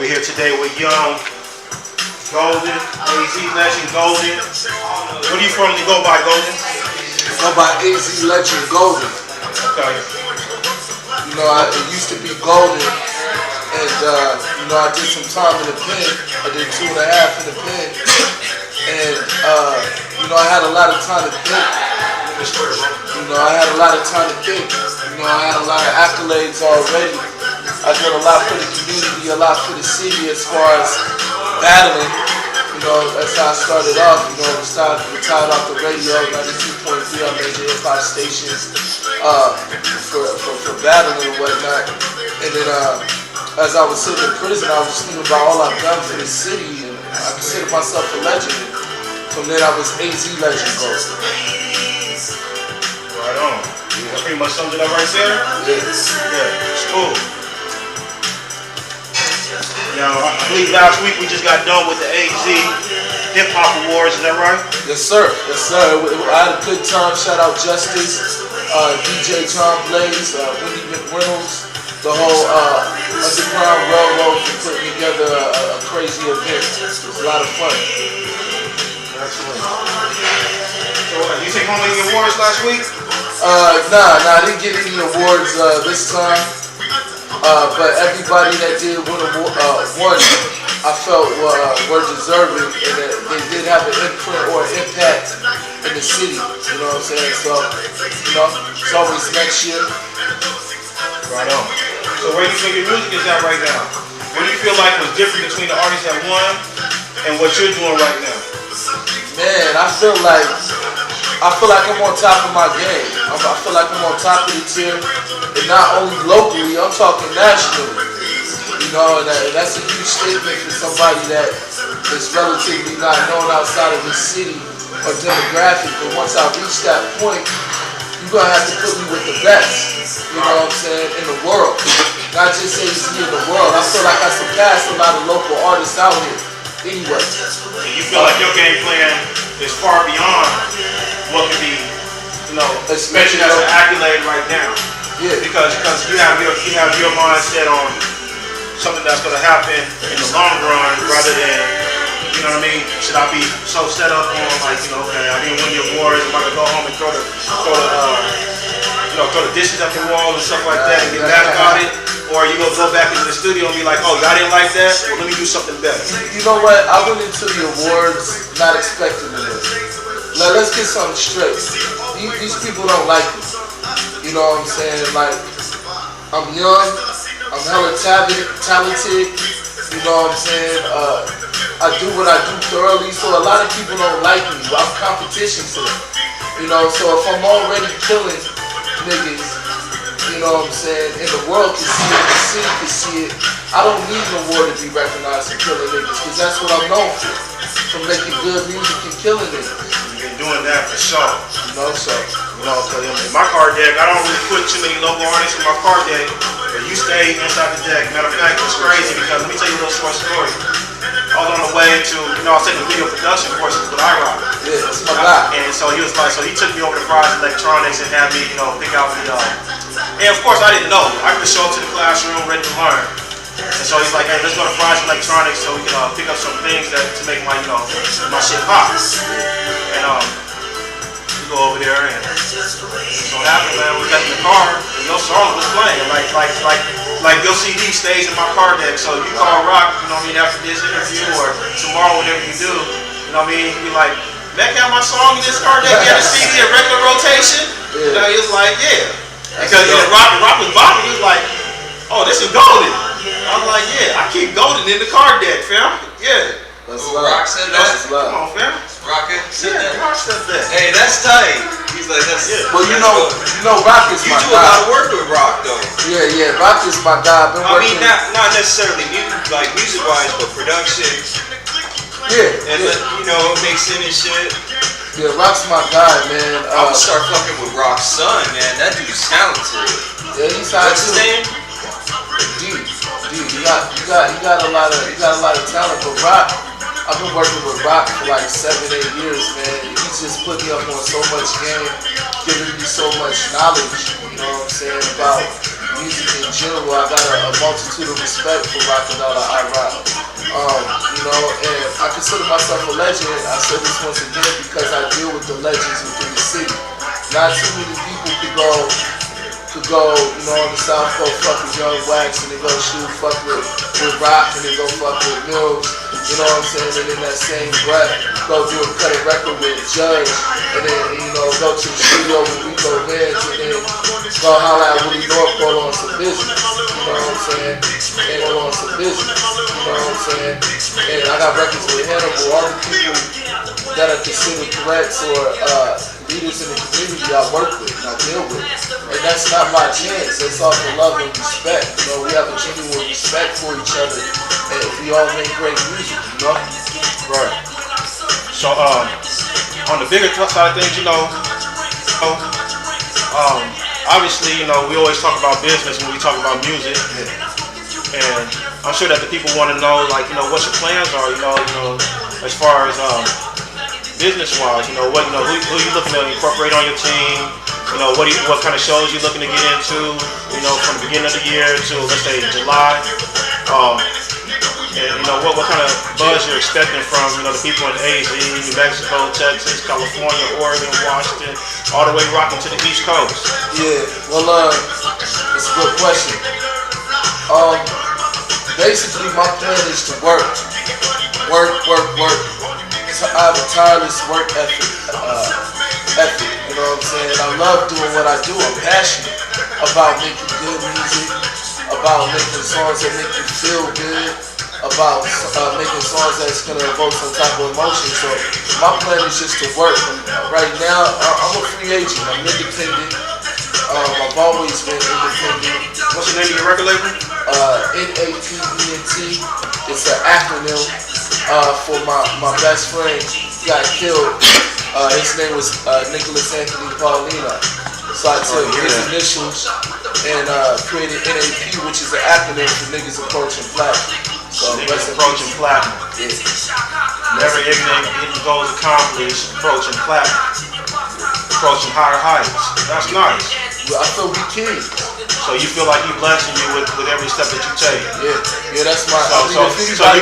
We're here today with young Golden, AZ Legend Golden. What do you formally go by, Golden? I go by AZ Legend Golden. Okay. You know, it used to be Golden, and you know, I did some time in the pen. I did 2.5 in the pen, and you know, I had a lot of time to think. You know, I had a lot of time to think. You know, I had a lot of accolades already. I did a lot for the community, a lot for the city as far as battling. You know, that's how I started off. You know, retired off the radio, 92.3. I made the hip-hop stations for battling and whatnot. And then as I was sitting in prison, I was thinking about all I've done for the city, and I consider myself a legend. From then I was AZ Legend Golden. Right on. That pretty much sums it up right there? Yeah. Yeah, it's cool. Now, I believe last week we just got done with the AZ Hip Hop Awards, is that right? Yes, sir. Yes, sir. I had a good time. Shout out Justice, DJ John Blaze, Wendy McReynolds, the whole Underground Railroad for putting together a crazy event. It was a lot of fun. Excellent. So, you take home any awards last week? Nah, I didn't get any awards this time. But everybody that did win one, I felt were deserving, and that they did have an imprint or an impact in the city. You know what I'm saying? So, you know, it's always next year. Right on. So where do you think your music is at right now? What do you feel like was different between the artists that won and what you're doing right now? Man, I feel like I'm on top of my game. I feel like I'm on top of the tier, and not only locally, I'm talking nationally. You know, and that's a huge statement for somebody that is relatively not known outside of the city or demographic. But once I reach that point, you're gonna have to put me with the best. You know what I'm saying? In the world, not just AZ in the world. I feel like I surpassed a lot of local artists out here. Anyway, and you feel like your game plan is far beyond what can be, you know, mentioned as an accolade right now. Yeah. Because you have your mindset on something that's going to happen in the long run, rather than, you know what I mean? Should I be so set up on, like, you know, okay, I didn't win the awards, I'm about to go home and throw the dishes at the wall and stuff like that and get mad about it? Or you gonna go back into the studio and be like, oh, y'all didn't like that? Well, let me do something better. You know what? I went into the awards not expecting this. Now, let's get something straight. These people don't like me. You know what I'm saying? Like, I'm young, I'm hella talented. You know what I'm saying? I do what I do thoroughly, so a lot of people don't like me. I'm competition to them. You know, so if I'm already killing niggas, you know what I'm saying, and the world can see it, the city can see it, I don't need an award to be recognized for killing niggas, because that's what I'm known for making good music and killing niggas. You've been doing that for sure. You know, so. You know, in my card deck, I don't really put too many local artists in my card deck, but you stay inside the deck. Matter of fact, it's crazy because let me tell you a little short story. I was on the way to, you know, I was taking video production courses with iRock. Yeah, that's my guy. And so he was like, so he took me over to Fry's Electronics and had me, you know, pick out the, and of course I didn't know. I could show up to the classroom ready to learn. And so he's like, hey, let's go to Fry's Electronics so we can pick up some things that to make my, you know, my shit pop. And we go over there and so happened, man, we got in the car and your song was playing. Like your CD stays in my car deck. So you call Rock, you know what I mean, after this interview or tomorrow, whatever you do, you know what I mean, you be like, Mac got my song in this car deck, get a CD in regular rotation. Yeah. You know, he was like, yeah. Because Rock was bopping, he was like, oh, this is golden. I was like, yeah, I keep golden in the car deck, fam. Yeah. That's love. Rock said that? That's love. Come on, fam. Rock said that? Rock said that. Hey, that's tight. He's like, that's it. Well, you know, Rock is my guy. You do a lot of work with Rock, though. Yeah, Rock is my guy. I mean, not necessarily music-wise, but production. Yeah. And you know, mixing and shit. Yeah, Rock's my guy, man. I would start fucking with Rock's son, man. That dude's talented. Yeah, he's hot too. What's his name? Dude, you got a lot of talent, but Rock, I've been working with Rock for like 7-8 years, man. He's just put me up on so much game, giving me so much knowledge, you know what I'm saying, about music in general, I got a multitude of respect for Rockefeller I Rock. You know, and I consider myself a legend. I said this once again because I deal with the legends within the city. Not too many people could go, you know, on the South, go fuck with Young Wax, and they go shoot, fuck with Rock, and they go fuck with Mills, you know what I'm saying? And in that same breath, go cut a record with Judge, and then, you know, go to the studio with Rico Vance, and then go holler at Willie Northpole on some business, you know what I'm saying? And go on some business, you know what I'm saying? And I got records with Hannibal, all the people that are considered threats or leaders in the community I work with and I deal with. And that's not my chance. That's all for love and respect. You know, we have a genuine respect for each other and we all make great music, you know? Right. So on the bigger side of things, you know, obviously, you know, we always talk about business when we talk about music. And I'm sure that the people want to know, like, you know, what your plans are, you know, as far as business-wise, you know, who you looking to incorporate on your team, you know, what kind of shows you looking to get into, you know, from the beginning of the year to, let's say, July, and, you know, what kind of buzz you're expecting from, you know, the people in AZ, New Mexico, Texas, California, Oregon, Washington, all the way rocking to the East Coast. Yeah, well, it's a good question. Basically, my plan is to work. I have a tireless work ethic, you know what I'm saying? I love doing what I do. I'm passionate about making good music, about making songs that make you feel good, about making songs that's going to evoke some type of emotion. So my plan is just to work. Right now, I'm a free agent. I'm independent. I've always been independent. What's the name of your record label? NAPENT. It's an acronym for my best friend who got killed. His name was Nicholas Anthony Paulino. So I took his initials and created NAP, which is an acronym for Niggas Approaching Platinum. So Niggas Approaching Platinum. Yeah. Never ignorant goals accomplished, approaching platinum, approaching higher heights. That's nice. I feel we kids. So you feel like he's blessing you with every step that you take. Yeah, that's my. So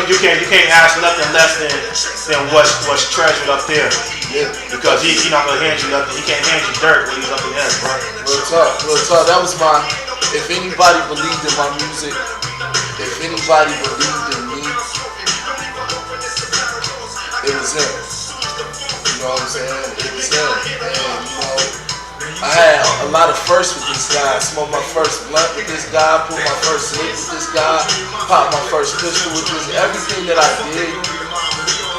you can't ask nothing less than what's treasured up there. Yeah. Because he's not gonna hand you nothing. He can't hand you dirt when he's up in heaven, right? Real talk. That was my. If anybody believed in my music, if anybody believed in me, it was him. You know what I'm saying? It was him, and you know. I had a lot of firsts with this guy. I smoked my first blunt with this guy, pulled my first lick with this guy, popped my first pistol with this. Everything that I did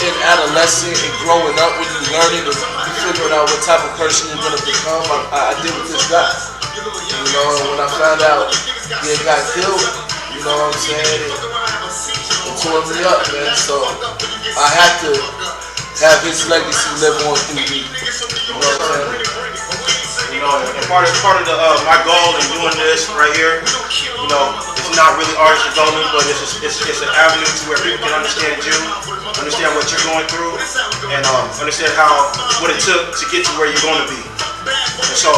in adolescent and growing up, when you learning and you figuring out what type of person you're gonna become, I did with this guy. You know, and when I found out he had got killed, you know what I'm saying, it tore me up, man. So I had to have his legacy live on through me. You know what I'm saying? You know, and part of my goal in doing this right here, you know, it's not really artist development, but it's an avenue to where people can understand you, understand what you're going through, and understand what it took to get to where you're going to be. And so,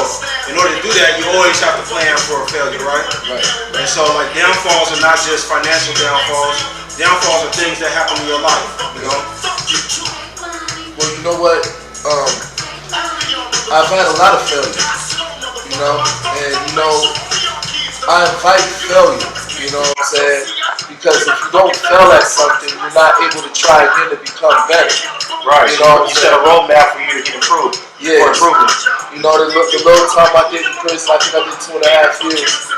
in order to do that, you always have to plan for a failure, right? Right. And so, like, downfalls are not just financial downfalls. Downfalls are things that happen in your life, you know? Well, you know what? I've had a lot of failure, you know, and you know, I invite failure, you know what I'm saying? Because if you don't fail at something, you're not able to try again to become better. Right. You know, you set a roadmap for you to get improved. Yeah. For improvement. You know, the little time I did in prison, I think I did 2.5 years.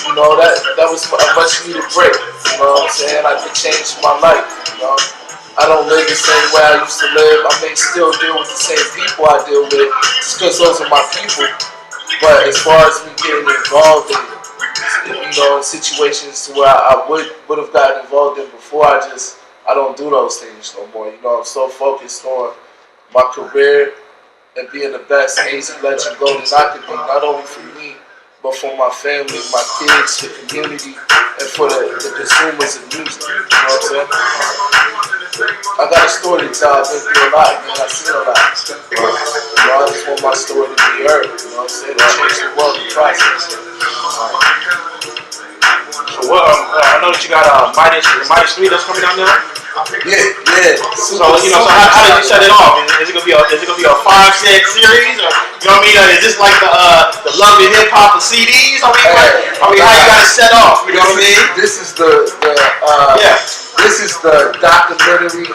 You know, that was a much needed break. You know what I'm saying? It changed my life. You know. I don't live the same way I used to live. I may still deal with the same people I deal with, just because those are my people. But as far as me getting involved in, you know, in situations to where I would have gotten involved in before, I don't do those things no more. You know, I'm so focused on my career and being the best AZ legend golden I could be, not only for me, but for my family, my kids, the community, and for the consumers of music. You know what I'm saying? I got a story to tell. I've been through a lot, man. I've seen a lot. You know, I just want my story to be heard. You know what I'm saying? To change the world in the process. So what? I know that you got Mighty Street that's coming out now. Yeah. So how did you set it off? Is it gonna be a 5-set series, or you know what I mean? Is this like the Love and Hip Hop of CDs? I mean, how you got it set off? You know what I mean? This is This is the documentary,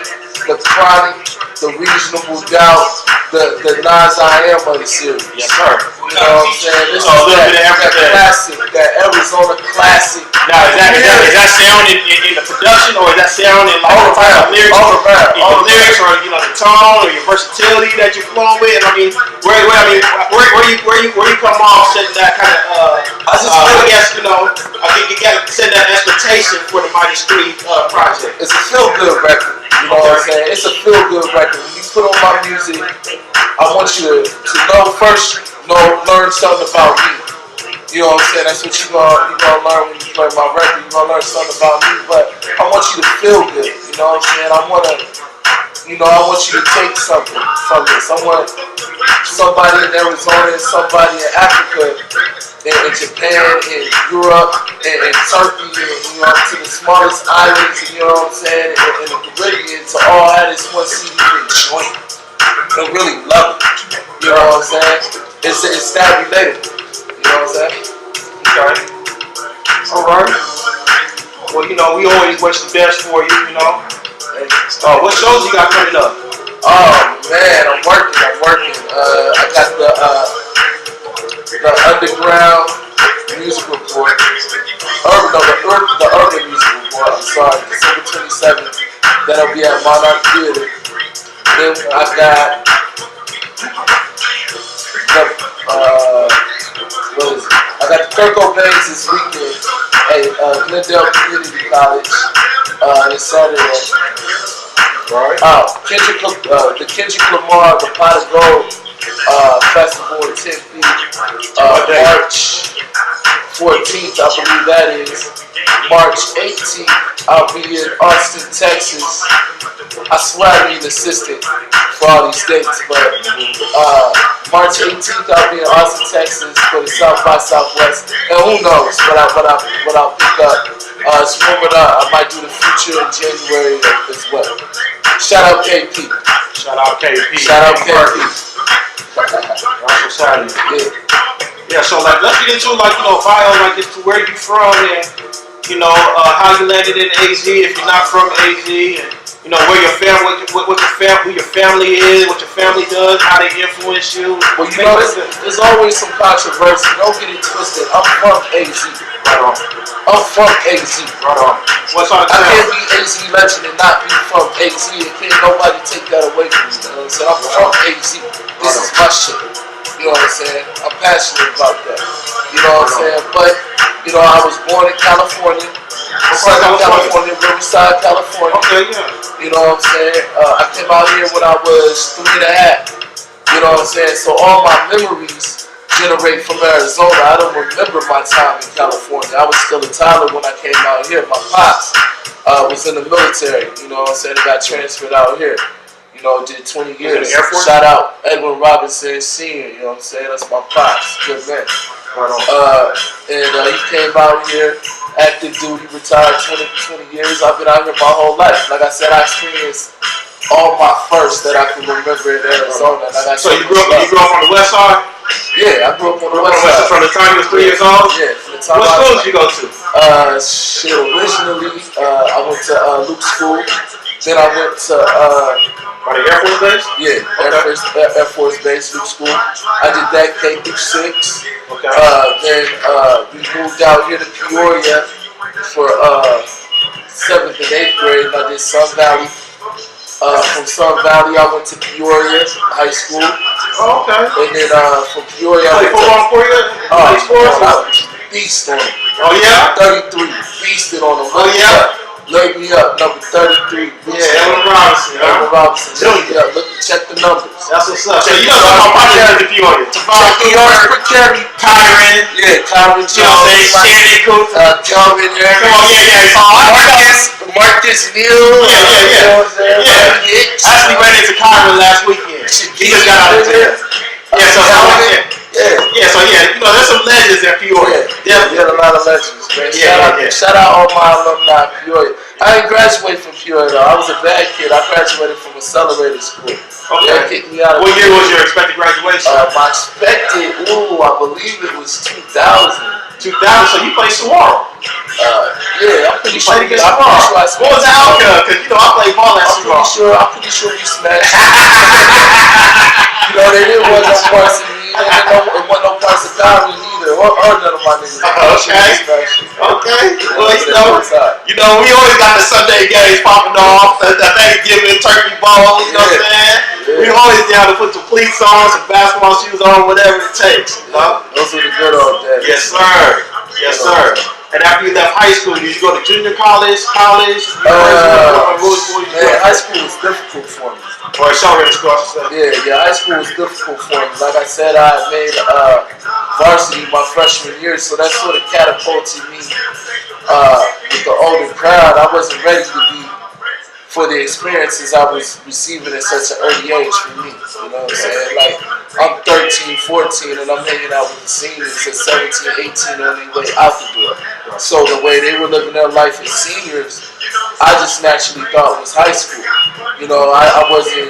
the Chronic, the Reasonable Doubt, the Nas I Am of the series. Yes, sir. You know what I'm saying? This is that classic, that Arizona classic. Now, is that sound in the production, or is that sound in like the type of lyrics, or you know the tone, or your versatility that you're flowing with? I mean, where you come off setting that kind of I guess you gotta set that expectation for the Mighty Street project. It's a feel-good record. You know what I'm saying? It's a feel-good record. When you put on my music, I want you to know first, learn something about me. You know what I'm saying? That's what you're gonna learn when you play my record. You're gonna learn something about me, but I want you to feel good. You know what I'm saying? I want you to take something from this. I want somebody in Arizona and somebody in Africa, in Japan, in Europe, and Turkey, and, to the smallest islands, you know what I'm saying, in the Caribbean, to all have this one CD and joint and really love it. You know what I'm saying? It's that relatable. You know what I'm saying? Okay. Alright. Well, we always wish the best for you, what shows you got coming up? Oh man, I'm working. I got the Underground Music Report. The Urban Music Report, I'm sorry, December 27th. That'll be at Monarch Theater. Then I got I got the Kirko Bangs this weekend at Glendale Community College this Saturday. Right. The Kendrick Lamar, the Pot of Gold Festival in Tempe, March 14th, I believe that is. March 18th, I'll be in Austin, Texas. I swear I need an assistant for all these dates, but March 18th, I'll be in Austin, Texas for the South by Southwest. And who knows what I'll pick up. It's rumored I might do the Future in January as well. Shout out KP. Yeah, so let's get into bio, just to where you from and how you landed in AZ if you're not from AZ, and where your family, who your family is, what your family does, how they influence you. Well, there's always some controversy. Don't get it twisted. I'm from AZ. Right on. I'm from AZ. Right on. What's on the town? I can't be AZ legend and not be from AZ. And can't nobody take that away from me. You know what I'm saying? I'm from AZ. This is my shit. You know what I'm saying? I'm passionate about that. You know what I'm saying? But, I was born in California. California, Riverside, California. Okay, yeah. You know what I'm saying? I came out here when I was 3.5. You know what I'm saying? So all my memories generate from Arizona. I don't remember my time in California. I was still a toddler when I came out here. My pops was in the military. You know what I'm saying? I got transferred out here. Did 20 years. Shout out Edwin Robinson Sr., you know what I'm saying? That's my pops. Good man. Right on. And he came out here, active duty, retired 20 years. I've been out here my whole life. Like I said, I experienced all my firsts that I can remember in Arizona. So you grew up on the west side? Yeah, I grew up on the west side. From the time you was 3 years old? Yeah, from the time. What school did you go to? Originally, I went to Luke School. Then I went to the Air Force Base? Yeah, Air Force Base, Luke School. I did that K through 6. Okay. Then we moved out here to Peoria for 7th and 8th grade. And I did Sun Valley. From Sun Valley, I went to Peoria High School. Oh, okay. And then from Peoria, I went to beast on it. Oh yeah? 33, beasted on them. Oh yeah? Look me up, number 33. Yeah, Edwin Robinson. Edwin Robinson. Junior. Yeah, look, check the numbers. That's what's up. So you know my partner interview on you. Check the yards per carry. Kyron. Yeah, Kyron You know what I'm saying? Shannon Coop. Calvin there. Come on, yeah. Marcus Neal. Yeah. I actually ran into Kyron last weekend. He just got out of jail. Yeah, you know, there's some legends at Peoria. Definitely. Got a lot of legends, man. Shout out all my alumni at Peoria. I didn't graduate from Peoria though. I was a bad kid. I graduated from accelerated school. Okay. They kicked me out of What year was your expected graduation? My expected, I believe it was 2000. 2000, so you played Saguaro. Yeah, I'm pretty sure. What was the outcome? Because you know I played ball at Saguaro. I'm pretty sure we smashed. You know, they didn't want no parts of me. It wasn't no parts of Kyrie either, or none of my niggas. Okay. Well, you know, we always got the Sunday games popping off, the Thanksgiving turkey ball, you know what I'm saying? Yeah. We always down to put some cleats on, some basketball shoes on, whatever it takes. You know? Those are the good old days. Yes, sir. Yes, sir. And after you left high school, did you go to junior college? Man, high school was difficult for me. Or accelerated school, I should say. Yeah, high school was difficult for me. Like I said, I made varsity my freshman year, so that sort of catapulted me with the older crowd. I wasn't ready to be for the experiences I was receiving at such an early age for me. You know what I'm saying? Like, I'm 13, 14, and I'm hanging out with the seniors at 17, 18 on their way out the door. So the way they were living their life as seniors, I just naturally thought it was high school. You know, I wasn't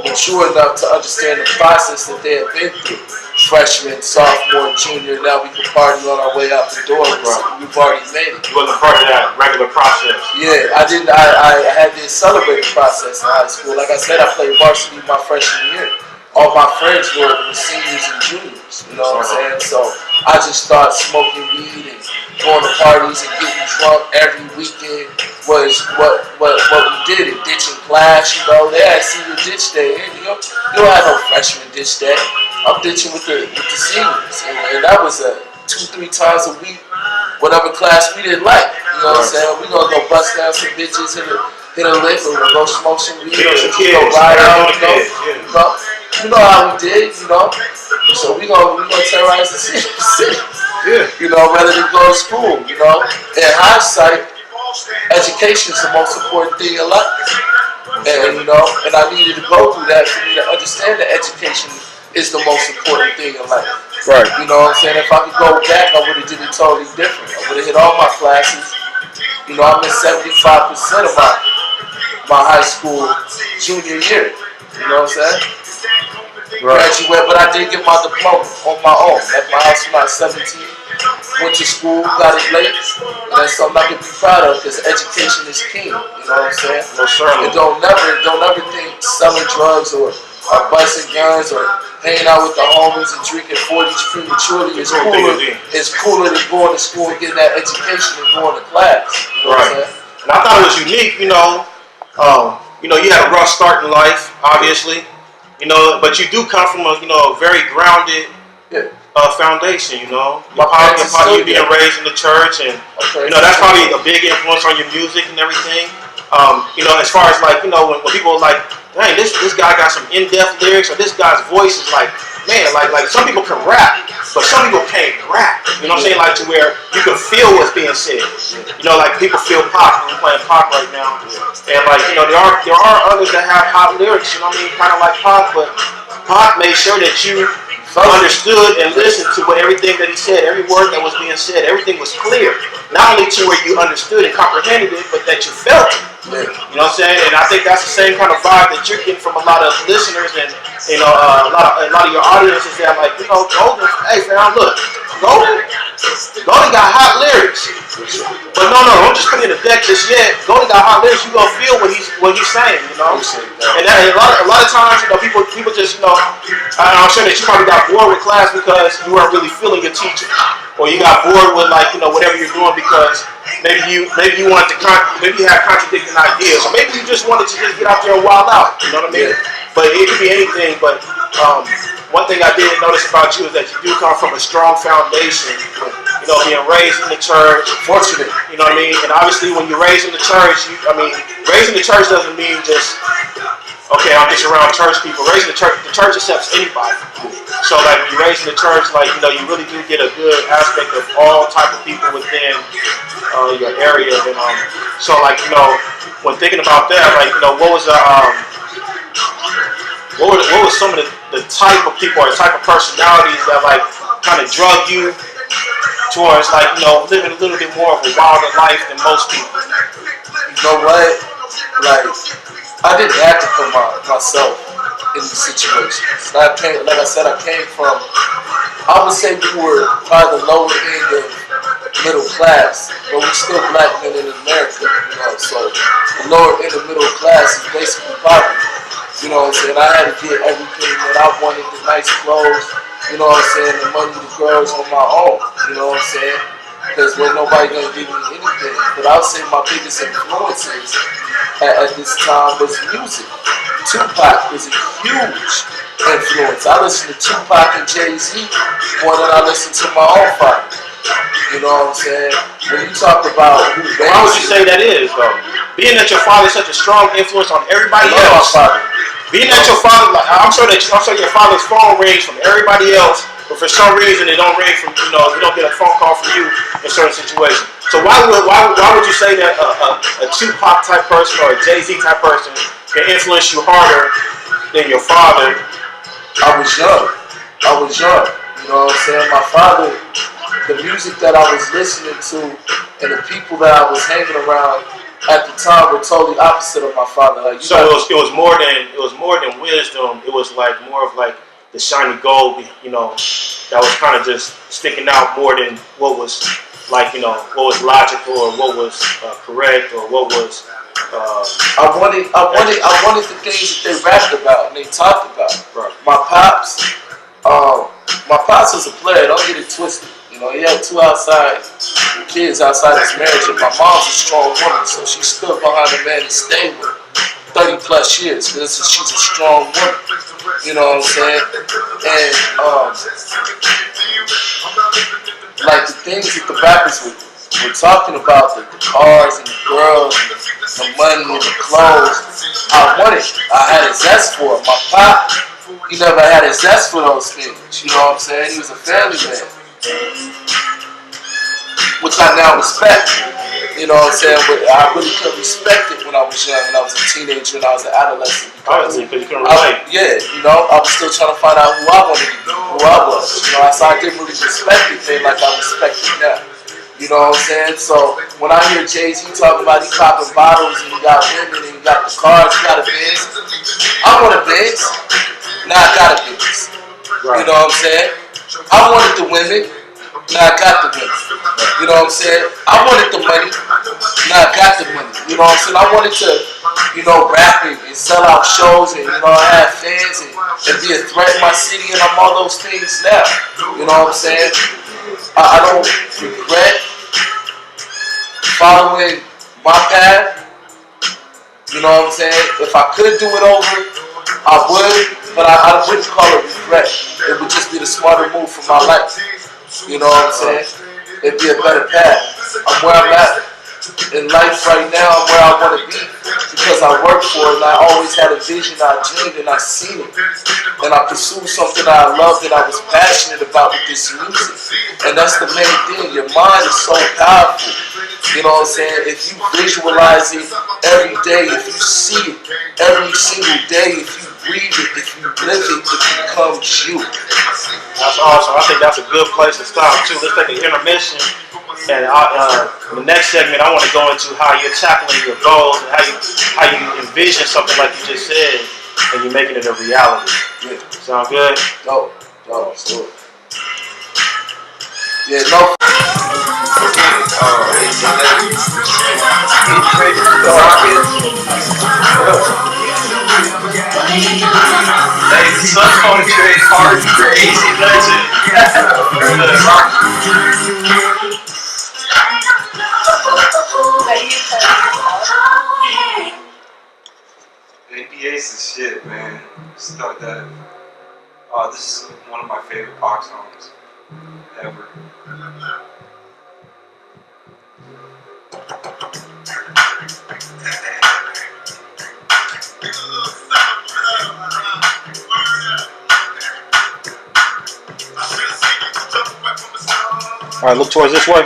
mature enough to understand the process that they had been through. Freshman, sophomore, junior, now we can party on our way out the door. We've already made it. You wasn't part of that regular process. Yeah, I didn't. I had the accelerated process in high school. Like I said, I played varsity my freshman year. All my friends were seniors and juniors. You know what I'm saying? So I just started smoking weed and going to parties and getting drunk every weekend. Was what we did in ditching class. You know, they had senior ditch day. You know, you don't have no freshman ditch day. I'm ditching with the seniors, and that was 2-3 times a week, whatever class we didn't like. You know what I'm saying? We gonna go bust down some bitches, hit a lick, or go smoke some weed, or go ride out, you know how we did, you know. So we gonna terrorize the city, you know, rather than go to school, you know. In hindsight, education is the most important thing in life, and you know, and I needed to go through that for me to understand that education is the most important thing in life. Right. You know what I'm saying? If I could go back, I would have did it totally different. I would have hit all my classes. You know, I missed 75% of my high school junior year. You know what I'm saying? Right. Graduate, but I did get my diploma on my own. Left my house when I was 17. Went to school, got it late. And that's something I can be proud of because education is king. You know what I'm saying? No, certainly. And don't never think selling drugs or busting guns or hanging out with the homies and drinking 40s prematurely is cooler than going to school and getting that education and going to class. You know what I'm saying? And I thought it was unique, you know, you had a rough start in life, obviously, you know, but you do come from a very grounded foundation, you know. You being raised in the church, and you know that's probably a big influence on your music and everything. You know, as far as like, you know, when people are like, dang, this guy got some in-depth lyrics, or this guy's voice is like, man, like some people can rap, but some people can't rap. You know what I'm saying? Like to where you can feel what's being said. You know, like people feel pop. We're playing pop right now, and like, you know, there are others that have pop lyrics. You know what I mean? Kind of like pop, but Pop made sure that you understood and listened to everything that he said, every word that was being said. Everything was clear. Not only to where you understood and comprehended it, but that you felt it. You know what I'm saying? And I think that's the same kind of vibe that you're getting from a lot of listeners and, you know, a lot of your audiences that are like, you know, Golden, hey fam, look, Golden got hot lyrics. But no, don't just put it in the deck just yet. Golden got hot lyrics, you gonna feel what he's saying, you know? And a lot of times, you know, people just, you know, I'm sure that you probably got bored with class because you weren't really feeling your teacher. Or you got bored with, like, you know, whatever you're doing because maybe you wanted to maybe you had contradicting ideas, or maybe you just wanted to just get out there and wild out. You know what I mean? But it could be anything. But one thing I did notice about you is that you do come from a strong foundation. You being raised in the church. Fortunate. You know what I mean? And obviously, when you're raised in the church, raised in the church doesn't mean just, okay, I'm just around church people. Raised in the church accepts anybody. So like when you're raised in the church, like, you really do get a good aspect of all type of people within your area. And so like, when thinking about that, like, what was what was some of the type of people or the type of personalities that like kind of drug you towards like, living a little bit more of a wilder life than most people? You know what? Like, I didn't have to put myself in these situations. Like I said, I came from, I would say we were probably the lower end of middle class, but we're still black men in America, so the lower end of middle class is basically poverty. You know what I'm saying? I had to get everything that I wanted, the nice clothes, you know what I'm saying, the money, the girls on my own, you know what I'm saying? Because wasn't nobody gonna give me anything. But I would say my biggest influences at this time was music. Tupac was a huge influence. I listened to Tupac and JEEZY more than I listened to my own father. You know what I'm saying? When you talk about who why would you say that is, though? Being that your father is such a strong influence on everybody else. Being that your father, like, I'm sure your father's phone rings from everybody else, but for some reason it don't ring from, you don't get a phone call from you in certain situations. So why would you say that a Tupac type person or a Jay-Z type person can influence you harder than your father? I was young. You know what I'm saying? My father, the music that I was listening to and the people that I was hanging around at the time were totally opposite of my father. Like, so it was more than wisdom. It was like more of like the shiny gold, that was kind of just sticking out more than what was like, what was logical or what was correct or what was. I wanted the things that they rapped about and they talked about. Right. My pops was a player. Don't get it twisted. He had 2 kids outside his marriage, and my mom's a strong woman, so she stood behind the man and stayed with him 30 plus years, because she's a strong woman. You know what I'm saying? And like the things that the rappers were talking about, the cars and the girls and the money and the clothes, I wanted. I had a zest for it. My pop, he never had a zest for those things. You know what I'm saying? He was a family man, which I now respect. You know what I'm saying? But I really couldn't respect it when I was young, when I was a teenager and I was an adolescent. Obviously, because you couldn't relate. I was still trying to find out who I wanted to be, who I was. So I didn't really respect anything like I respect it now. You know what I'm saying? So when I hear Jay-Z talking about he popping bottles and he got women and he got the cars, he got a Benz. I want a Benz. Now I got a Benz. Right. You know what I'm saying? I wanted the women. Now I got the women. You know what I'm saying? I wanted the money. Now I got the money. You know what I'm saying? I wanted to, rap and sell out shows and, have fans and be a threat in my city, and I'm all those things now. You know what I'm saying? I don't regret following my path. You know what I'm saying? If I could do it over, I would, but I wouldn't call it regret. It would just be the smarter move for my life. You know what I'm saying? It'd be a better path. I'm where I'm at in life right now. I'm where I want to be because I worked for it and I always had a vision. I dreamed and I seen it. And I pursued something that I loved and I was passionate about with this music. And that's the main thing. Your mind is so powerful. You know what I'm saying? If you visualize it every day, if you see it every single day, if you breathe it, if you live it, it becomes you. That's awesome. I think that's a good place to stop too. Let's take an intermission. And in the next segment, I want to go into how you're tackling your goals and how you envision something like you just said, and you're making it a reality. Yeah. Sound good? No, sure. Yeah, no. Hey, the sun's going to trade hard for easy legend. ABA's the shit, man. Stuck that. This is one of my favorite Pac songs ever. All right, look towards this way.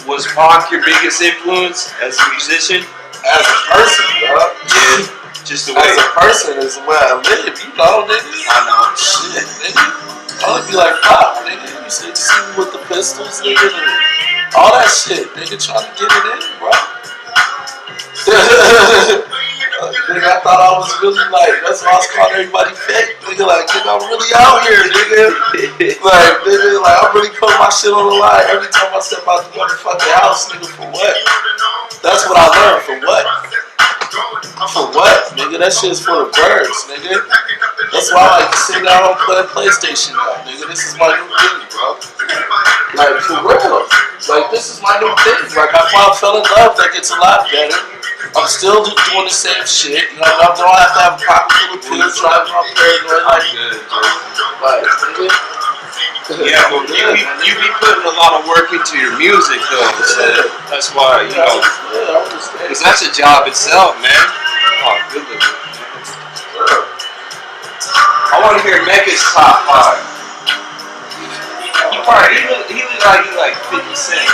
Was Pac your biggest influence as a musician? As a person, bro. Yeah. Just the way. As a person is the way I live, you know, nigga. I know. Shit, nigga. I would be like, Pop, nigga. You see me with the pistols, nigga, and all that shit, nigga, trying to get it in, bro. Nigga, I thought I was really like, that's why I was calling everybody fake. Nigga, like, nigga, I'm really out here, nigga. Like, nigga, like, I'm really putting my shit on the line every time I step out the motherfucking house, nigga, for what? That's what I learned, for what? For what, nigga? That shit's for the birds, nigga. That's why I like to sit down and play PlayStation now, nigga. This is my new thing, bro. Like, for real. Like, this is my new thing. Like, I fell in love, that gets a lot better. I'm still doing the same shit. You know, I don't have to have a pocket full of pills, driving around paranoid like nigga. Yeah, but you be putting a lot of work into your music, though. So that's why, you know, because that's a job itself, man. Oh, good looking. I want to hear Mecca's top 5. He look like 50 Cent.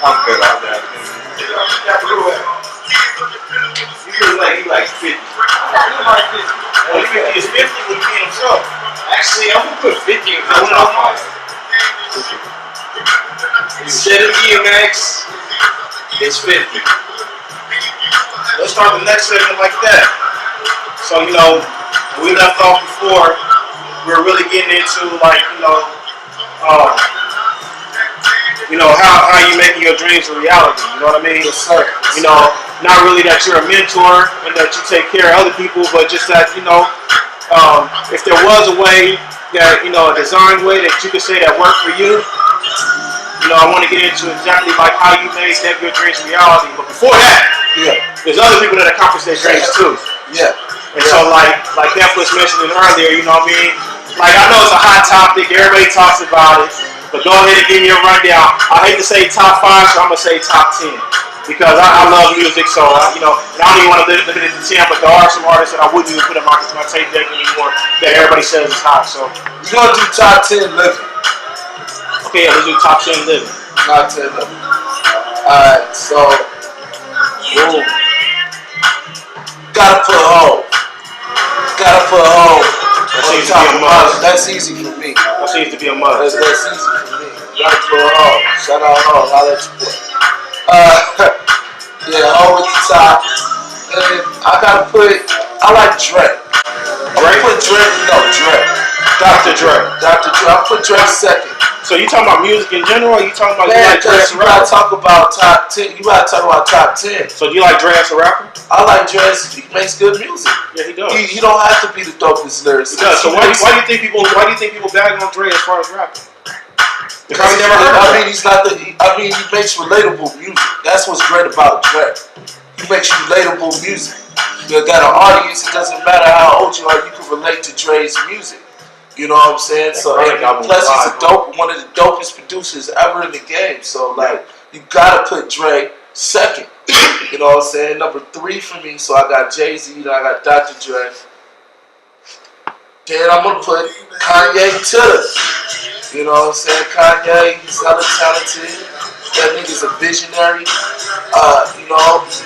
I'm good on that. You look like 50. Well, he is 50 with me himself. Actually, I'm gonna put 50 in the top 5. Instead of DMX, it's 50. Let's start the next segment like that. So, you know, we left off before, we were really getting into, like, how you making your dreams a reality, you know what I mean? Yes, sir. You know, not really that you're a mentor and that you take care of other people, but just that, if there was a way that, a design way that you could say that worked for you, I want to get into exactly like how you made that your dreams a reality. But before that, there's other people that accomplish their dreams too. Yeah. And so like Beth was mentioning earlier, you know what I mean? Like, I know it's a hot topic, everybody talks about it, but go ahead and give me a rundown. I hate to say top 5, so I'm going to say top 10. Because I love music, so, and I don't even want to limit it to 10, but there are some artists that I wouldn't even put in my tape deck anymore that everybody says is hot, so. We're going to do top 10 living. Okay, yeah, let's do top 10 living. Top 10 living. Alright, so, boom. Gotta put home. That's easy for me. That seems to be a must. That's easy for me. Gotta put home. Shout out home. I'll let you put. Yeah, home at the top. And I like Dre. Dre. Dr. Dre. I put Dre second. So you talking about music in general, or you talking about you gotta talk about top 10. You gotta talk about top 10. So do you like Dre as a rapper? I like Dre as he makes good music. Yeah, he does. He don't have to be the dopest lyricist. He does. So why do you think people bag on Dre as far as rapping? Because he makes relatable music. That's what's great about Dre. He makes relatable music. You got an audience. It doesn't matter how old you are. You can relate to Dre's music. You know what I'm saying? So plus he's one of the dopest producers ever in the game. So like, you gotta put Dre second. You know what I'm saying? Number 3 for me. So I got JEEZY, then I got Dr. Dre. Then I'm gonna put Kanye to. You know what I'm saying? Kanye, he's hella talented. That nigga's a visionary. He knows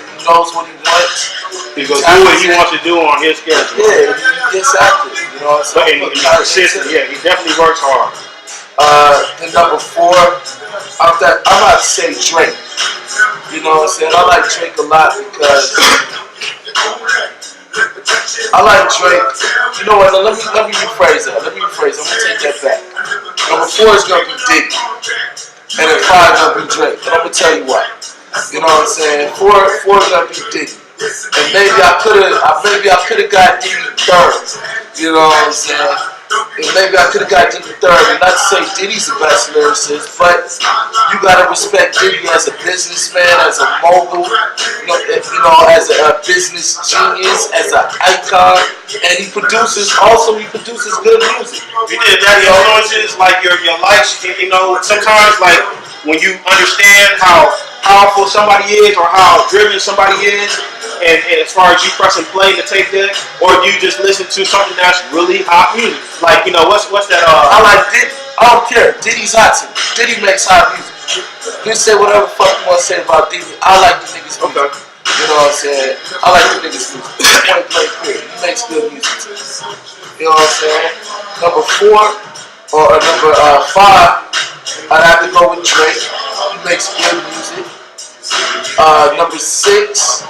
what he wants. He's gonna do what he wants to do on his schedule. Yeah, he gets after it. You know what I'm saying? And he's persistent. Yeah, he definitely works hard. Then number 4, I'm about to say Drake. You know what I'm saying? I like Drake a lot because I like Drake. You know what? Let me rephrase that. I'm gonna take that back. Number 4 is gonna be Diddy, and then 5 gonna be Drake. And I'm gonna tell you why. You know what I'm saying? Four gonna be Diddy. And maybe I could have got Diddy third. You know what I'm saying? And maybe I could have got Diddy third. And not to say Diddy's the best lyricist, but you gotta respect Diddy as a businessman, as a mogul, as a business genius, as an icon, and he produces good music. You did that influences like your life. Sometimes like when you understand how powerful somebody is or how driven somebody is, and as far as you pressing play to take that, or you just listen to something that's really hot music. Like, what's that? I like Diddy. I don't care. Diddy's hot to me. Diddy makes hot music. You say whatever the fuck you want to say about Diddy. I like the niggas music. Okay. You know what I'm saying? I like the niggas music. Point blank period. He makes good music too. You know what I'm saying? Number 4 or number 5, I'd have to go with Drake. He makes good music. Number 6,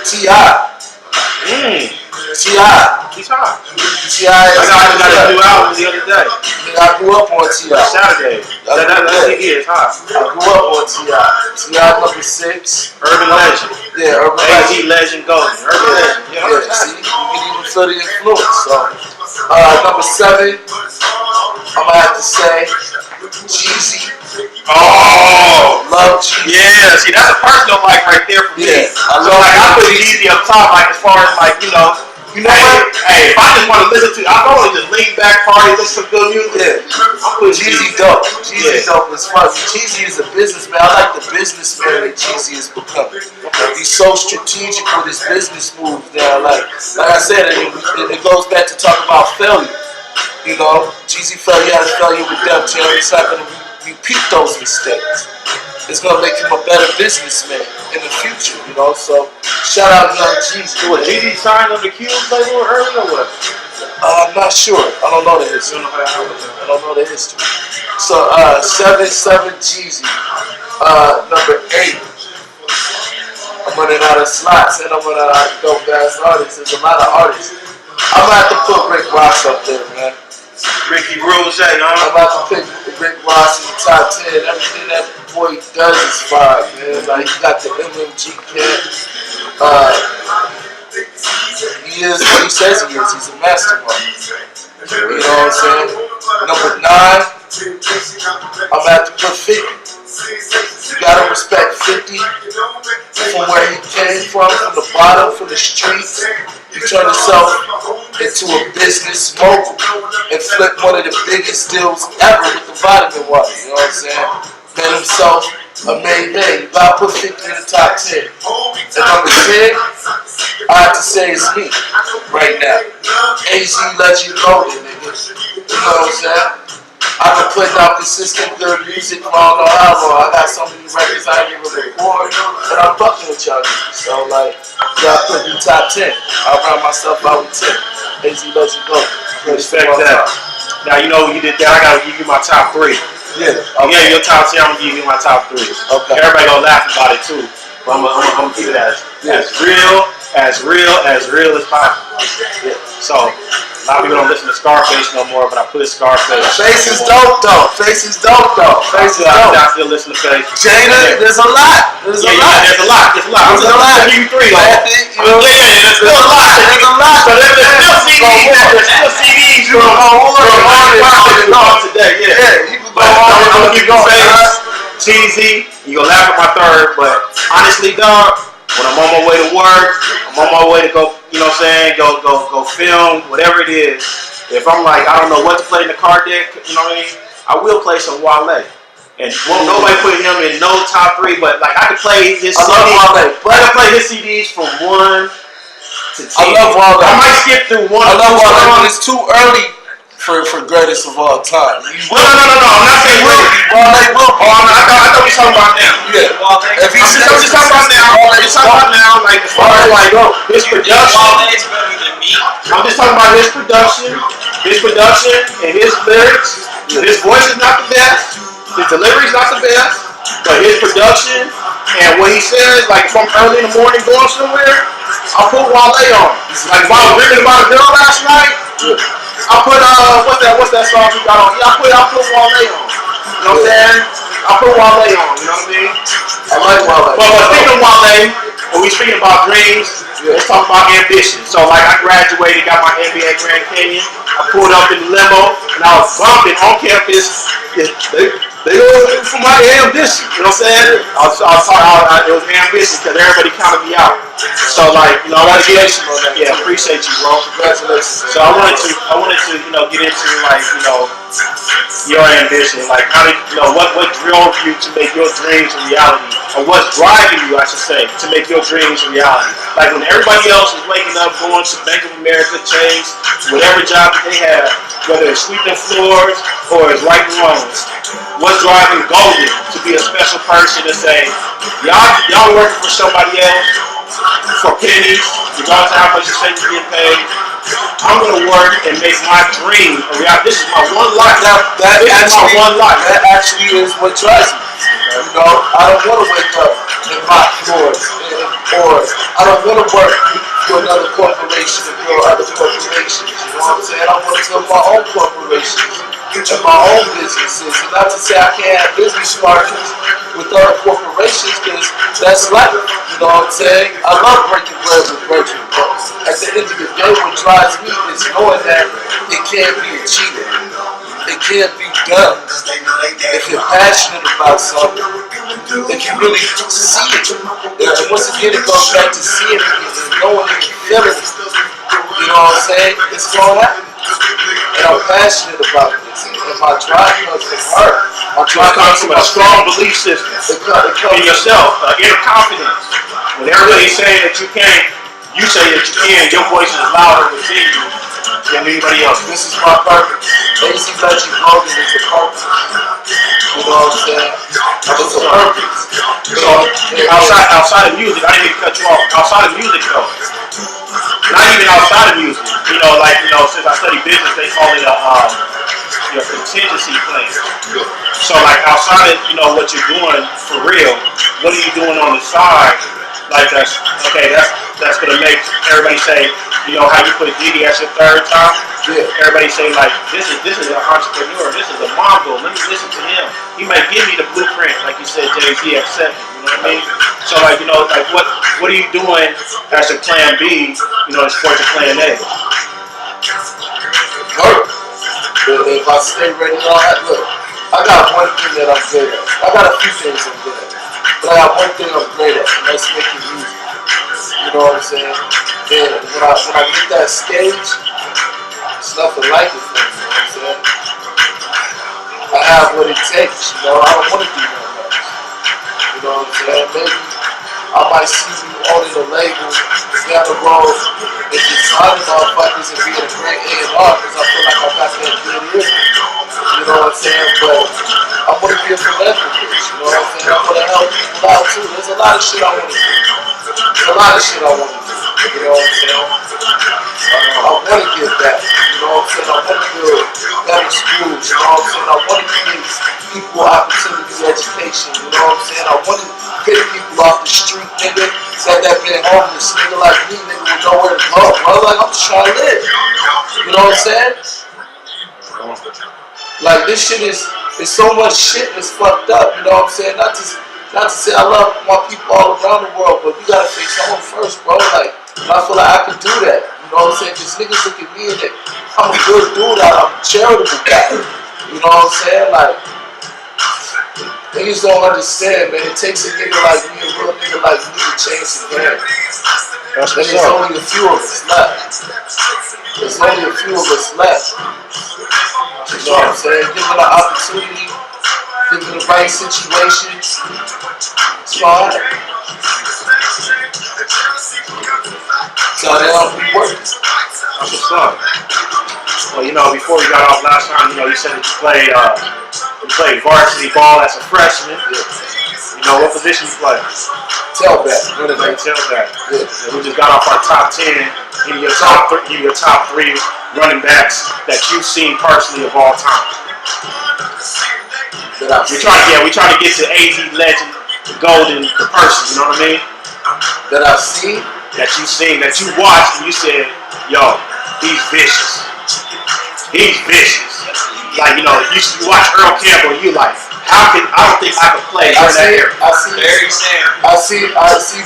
T.I. T.I. He's hot. T.I. I got a new album the other day. I grew up on T.I. Saturday. That CD is hot. I grew up on T.I. T.I. number 6. Urban Legend. Yeah, Urban AZ Legend. Legend Golden. Urban Legend. Yeah, see, you can even feel the influence. So, number 7, I'm gonna have to say JEEZY. Oh, Love JEEZY. yeah. See, that's a personal like right there for me. Yeah, I So love like I put JEEZY. JEEZY up top, like as far as like hey, if I just want to listen to, I can only just lean back, party, listen to good music. Yeah, I'm putting JEEZY dope. JEEZY dope as fuck. JEEZY is a businessman. I like the businessman that JEEZY is becoming. He's so strategic with his business moves now. Like I said, it goes back to talking about failure. JEEZY had a failure with Def Jam. He's not going to repeat those mistakes. It's going to make him a better businessman in the future, So, shout out Young JEEZY. Was JEEZY signed on the Cube label early or what? I'm not sure. I don't know the history. I don't know the history. So, 7 JEEZY. Number 8. I'm running out of slots and I'm running out of dope ass artists. There's a lot of artists. I'm going to have to put Rick Ross up there, man. Ricky Rose, I'm about to pick Rick Ross in the top 10. Everything that boy does is fire, man. Like, he got the MMG cat. He is what he says he is. He's a mastermind. You know what I'm saying? Number 9, I'm going to have to put 50. You gotta respect 50 from where he came from the bottom, from the streets. He turned himself into a business mogul and flipped one of the biggest deals ever with the vitamin water. You know what I'm saying? Made himself a made man. You gotta put 50 in the top 10. And number 10, I have to say it's me right now. AZ Legend Golden, nigga. You know what I'm saying? I've been putting out consistent good music for I don't know how long. I got so many records I ain't even record, and I'm fucking with y'all niggas. So, like, y'all put me top 10. I'll round myself out with 10. AZ Legend Golden. Respect that. Now, when you did that, I gotta give you my top 3. Yeah. Okay. Yeah, your top 10, I'm gonna give you my top 3. Okay. Everybody gonna laugh about it too. But I'm gonna keep it as real as possible. Yeah. So, a lot of people don't listen to Scarface no more, but I put Scarface. Face is dope though. Face is dope though. Face is dope. I still listen to Face. Jada, there's a lot. There's a lot. There's a lot. I'm gonna give you 3 though. There's still a lot. There's a lot. So there's still CDs. There's still CDs. You can go on today. Yeah. You can go on. I'm gonna give you Face, JEEZY. You gonna laugh at my third, but honestly, dog, when I'm on my way to work, I'm on my way to go. You know what I'm saying? Go film, whatever it is. If I'm like, I don't know what to play in the car deck, you know what I mean? I will play some Wale. And nobody put him in no top 3, but like I could play his CDs. I can play his CDs from 1 to 10. I love Wale. I might skip through 1 I or 2 love Wale, songs. but it's too early for greatest of all time. No. I'm not saying Wale will. I thought we were talking about now. Yeah. I'm just talking about now. I'm just talking about now. Like as far as like his production. I'm just talking about his production and his lyrics. His voice is not the best. His delivery is not the best. But his production and what he says, like if I'm early in the morning going somewhere, I'll put Wale on. Like if I was dreaming about a girl last night, I put what's that song he got on? Yeah, I put Wale on. You know what I'm saying? I I put Wale on, you know what I mean? I like Wale. But speaking of Wale, when we speaking about dreams, let's talk about ambition. So like I graduated, got my MBA at Grand Canyon. I pulled up in the limo and I was bumping on campus. They go for my ambition, you know what I'm saying? It was ambition because everybody counted me out. So like, you know, I want to get into that. Yeah, appreciate you, bro. Congratulations. So I wanted to, you know, get into like, you know, your ambition. Like, how did you know what drove you to make your dreams a reality, or what's driving you, I should say, to make your dreams a reality? Like when everybody else is waking up, going to Bank of America, Chase, whatever job that they have, whether it's sweeping floors or it's writing loans. What's driving Golden to be a special person to say, y'all working for somebody else for pennies, regardless of how much you say you're getting paid. I'm gonna work and make my dream a reality. This is my one life. This is my one life. That actually is what drives me. You know, I don't want to wake up and mop floors, or I don't want to work for another corporation and build other corporations. You know what I'm saying? I want to build my own corporations and my own businesses. And not to say I can't have business partners with other corporations, because that's life. You know what I'm saying? I love breaking bread with virtue, but at the end of the day, what drives me is knowing that it can't be achieved. It can't be done. If you're passionate about something, if you really see it, and once again it goes back to seeing it and knowing it and feeling it. You know what I'm saying? It's going to happen. And I'm passionate about this. And my drive comes from her. My drive comes from a strong belief system in yourself, inner confidence. When everybody's saying that you can't, you say that you can. Your voice is louder within you than anybody else. This is my purpose. JEEZY Legend Golden is a purpose. You know what I'm saying? It's a purpose. So outside of music, I didn't even cut you off. Outside of music though, not even outside of music. You know, like since I study business, they call it your contingency plan. So like outside of what you're doing for real, what are you doing on the side? Like that's gonna make everybody say, how you put Diddy as your third top. Yeah. Everybody say like this is an entrepreneur, this is a Mongol. Let me listen to him. He might give me the blueprint, like you said, JEEZY at 7. You know what I mean? So like what are you doing as a plan B? To support your plan A. Work. If I stay ready, look, I got one thing that I'm good at. I got a few things I'm good at. But I got one thing I'm great at, and that's making music. You know what I'm saying? And when I get that stage, it's nothing like it for me, you know what I'm saying? I have what it takes, I don't want to do nothing else. You know what I'm saying? Maybe I might see you owning a label down the road and just signing motherfuckers and being a great A&R, because I feel like I got that good ear. You know what I'm saying? But I want to be a philanthropist, you know what I'm saying? I want to help people out too. There's a lot of shit I want to do. You know what I'm saying? I want to give back, you know what I'm saying? I want to build better schools, you know what I'm saying? I want to give people opportunity education, you know what I'm saying? I want to pick people off the street, nigga, that been homeless, nigga like me, nigga, with nowhere to go, bro. Like, I'm just trying to live. You know what I'm saying? Like, this shit is so much shit that's fucked up, you know what I'm saying? Not to say I love my people all around the world, but we gotta fix home first, bro. Like, I feel like I can do that. You know what I'm saying? Because niggas look at me and I'm a good dude, I'm a charitable guy. You know what I'm saying? Like, niggas don't understand, man. It takes a nigga like me, a real nigga like me to change the game. And there's only a few of us left. There's only a few of us left. You know what I'm saying? Given the opportunity, given the right situation, it's alright. So they'll be working. That's what's up. Well, before we got off last time, you said that you played varsity ball as a freshman. Yeah. What position you play? Tailback. What is that? Tailback. Yeah. We just got off our top 10. Give me your top 3 running backs that you've seen personally of all time. We trying to get to AZ Legend, the Golden, the person. You know what I mean? That I've seen. That you've seen, that you watched, and you said, "Yo, he's vicious. He's vicious." like, you know, you watch Earl Campbell, you like, I don't think I could play during that era. I see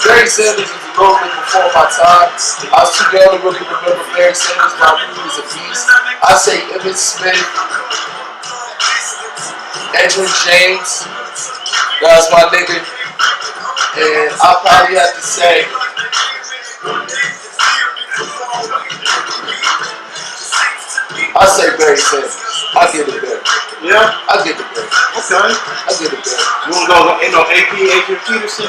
Barry Sanders is a little bit before my time. I was too young to really remember Barry Sanders, but I knew he was a beast. I say Emmitt Smith, Edwin James, that was my nigga. And I'll probably have to say Barry Sanders. I'll give it Barry. Yeah? I'll give it Barry. Okay. I'll give it Barry. You want to go, you know, AP, Adrian Peterson?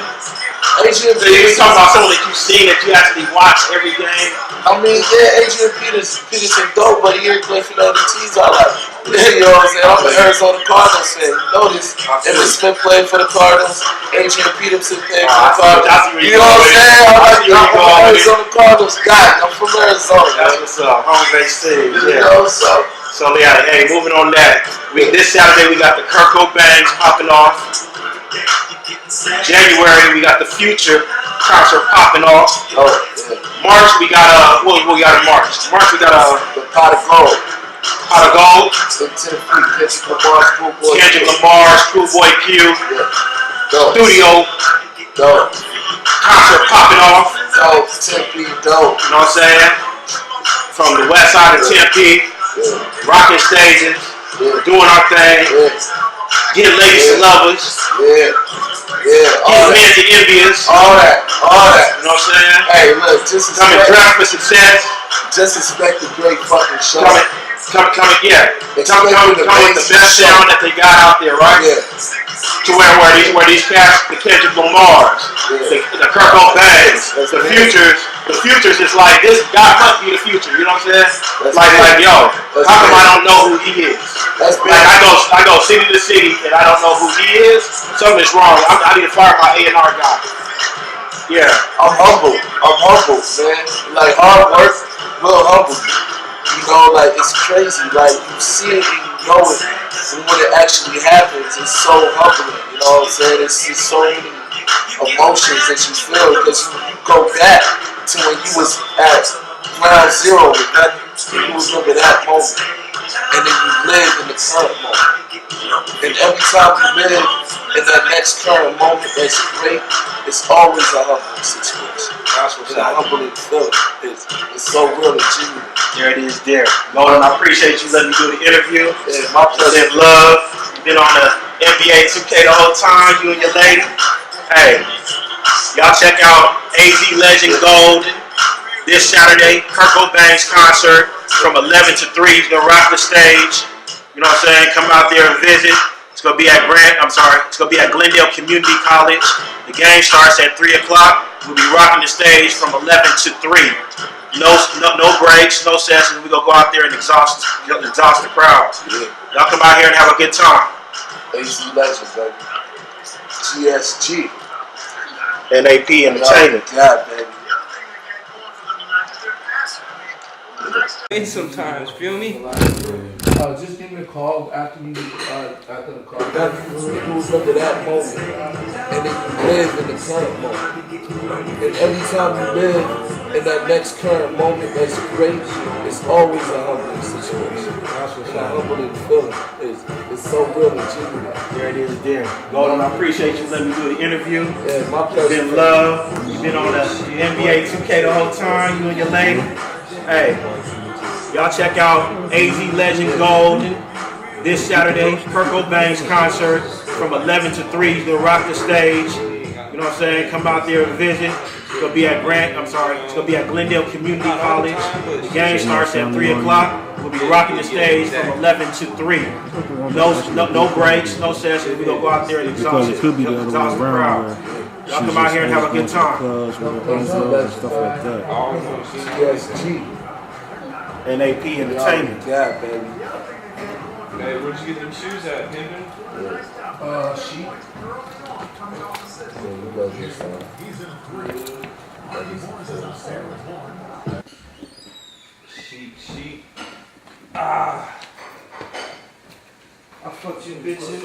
Adrian So you Peterson. talking about someone that you've seen, that you actually watch every game? I mean, yeah, Adrian Peterson dope, but he ain't play for the other teams I like. You know what I'm saying? I'm an Arizona Cardinals fan. You know this. Emmitt Smith played for the Cardinals. Adrian Peterson played for the Cardinals. You know what I'm saying? I'm an Arizona Cardinals guy. I'm from Arizona. That's what's up. Home base team. You know what's up? So yeah, hey, moving on that. This Saturday we got the Kurt Cobain's popping off. January we got the Future concert popping off. Oh, yeah. March we got what we got in March? March we got The Pot of Gold. Pot of Gold. Kendrick Lamar, Schoolboy Q. Yeah. Dope. Studio. Dope. Concert popping off. Dope. Tempe. Dope. You know what I'm saying? From the west side of Tempe. Yeah. Rocking stages. Yeah. Doing our thing. Yeah. Getting ladies to lovers. Yeah. Yeah. Getting men to envious. All that. You know what I'm saying? Hey, look, just coming dressed for success. Just expect a great fucking show. Coming, yeah. Coming with the best sound that they got out there, right? Yeah. To where these cats, the Kendrick Lamars, the Kurt Cobains, the futures is like, this guy must be the future. You know what I'm saying? Like, yo, how come I don't know who he is? Like, I go city to city and I don't know who he is. Something's wrong. I need to fire my A&R guy. Yeah. I'm humble, man. Like, hard work will humble you. You know, like, it's crazy. Like, you see it and you know it. And when it actually happens, it's so humbling. You know what I'm saying? It's so many emotions that you feel because you go back to when you was at ground zero with nothing. You remember that moment. And then you live in the current moment. And every time you live in that next current moment that's great, it's always a humbling situation. That's what's a humbling feeling. It's so real and genuine. There it is there. Golden, I appreciate you letting me do the interview. Yeah, my pleasure. Love. You've been on the NBA 2K the whole time, you and your lady. Hey, y'all check out AZ Legend Golden this Saturday, Kurt Cobain's concert from 11 to 3. He's gonna rock the stage. You know what I'm saying? Come out there and visit. It's gonna be at Glendale Community College. The game starts at 3 o'clock. We'll be rocking the stage from 11 to 3. No breaks, no sessions. We're gonna go out there and exhaust the crowd. Yeah. Y'all come out here and have a good time. AZ Legend, baby. GSG. NAP Entertainment. God, baby. Sometimes, feel me? Just give me a call after the call. Remember that moment. And then you live in the current moment. And every time you live in that next current moment that's great, it's always a humbling situation. That's what's a humbling feeling. It's so real and genuine. There it is there. Golden, I appreciate you letting me do the interview. Yeah, my pleasure. You've been love. You've been on the NBA 2K the whole time, you and your lady. Hey, y'all check out AZ Legend Golden this Saturday, Kurt Cobain's concert from 11 to 3. He's gonna rock the stage. You know what I'm saying? Come out there and visit. It's gonna be at Glendale Community College. The game starts at 3 o'clock. We'll be rocking the stage from 11 to 3. No breaks, no sessions. We're gonna go out there and exhaust the crowd. Y'all come out here and have a good time. Stuff like that. GSG. NAP Entertainment. Yeah, baby. Hey, where'd you get them shoes at, Hendon? Sheep. Yeah, you go get some. Sheep. I fucked you bitch in